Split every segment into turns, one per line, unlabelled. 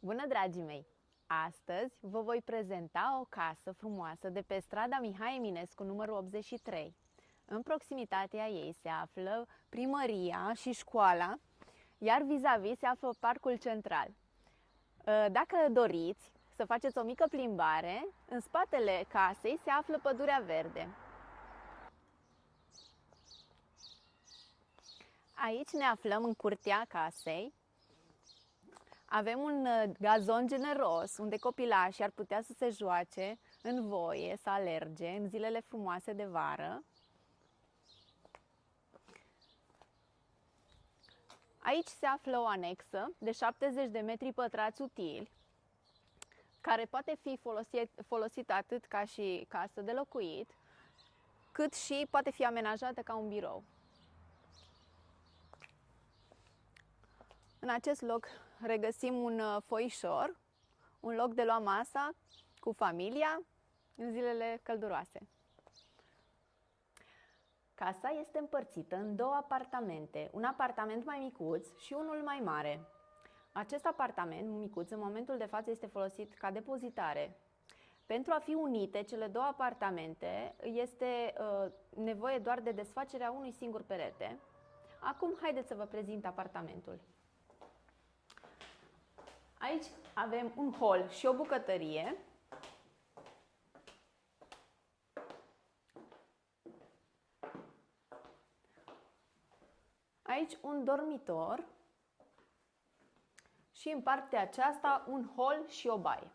Bună, dragii mei! Astăzi vă voi prezenta o casă frumoasă de pe strada Mihai Eminescu, numărul 83. În proximitatea ei se află primăria și școala, iar vis-a-vis se află parcul central. Dacă doriți să faceți o mică plimbare, în spatele casei se află pădurea verde. Aici ne aflăm în curtea casei. Avem un gazon generos unde copilașii ar putea să se joace în voie, să alerge în zilele frumoase de vară. Aici se află o anexă de 70 de metri pătrați utili, care poate fi folosită atât ca și casă de locuit, cât și poate fi amenajată ca un birou. În acest loc regăsim un foișor, un loc de luat masa cu familia în zilele călduroase. Casa este împărțită în două apartamente, un apartament mai micuț și unul mai mare. Acest apartament micuț în momentul de față este folosit ca depozitare. Pentru a fi unite cele două apartamente este nevoie doar de desfacerea unui singur perete. Acum haideți să vă prezint apartamentul. Aici avem un hol și o bucătărie. Aici un dormitor și în partea aceasta un hol și o baie.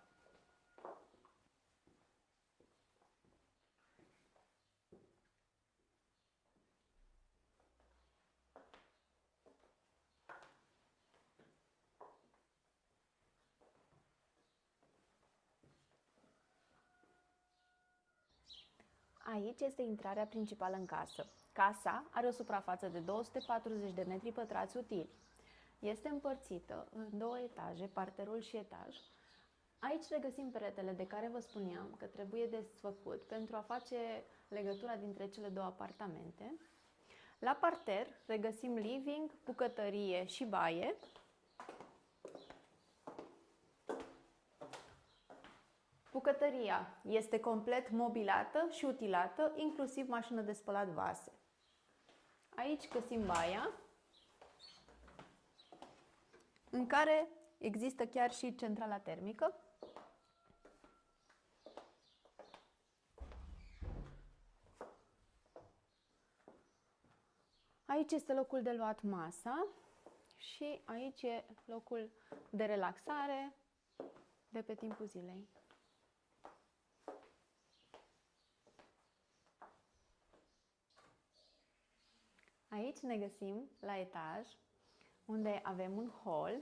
Aici este intrarea principală în casă. Casa are o suprafață de 240 de metri pătrați utili. Este împărțită în două etaje, parterul și etaj. Aici regăsim peretele de care vă spuneam că trebuie desfăcut pentru a face legătura dintre cele două apartamente. La parter regăsim living, bucătărie și baie. Bucătăria este complet mobilată și utilată, inclusiv mașină de spălat vase. Aici găsim baia, în care există chiar și centrala termică. Aici este locul de luat masa și aici e locul de relaxare de pe timpul zilei. Aici ne găsim la etaj, unde avem un hol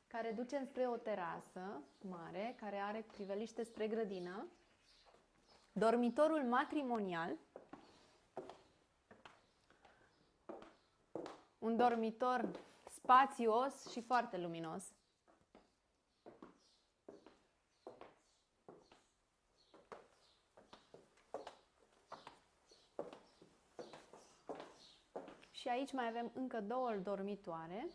care duce spre o terasă mare, care are priveliște spre grădină, dormitorul matrimonial, un dormitor spațios și foarte luminos. Și aici mai avem încă două dormitoare.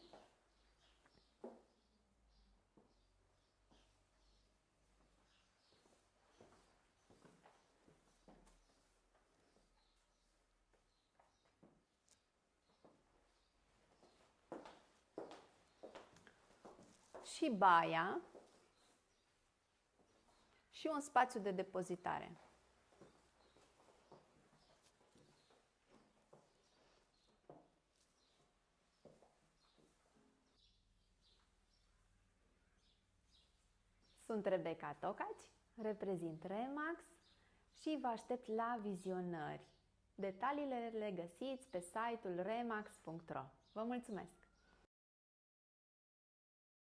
Și baia și un spațiu de depozitare. Sunt Rebecca Tocaci, reprezint Remax și vă aștept la vizionări. Detaliile le găsiți pe site-ul remax.ro. Vă mulțumesc!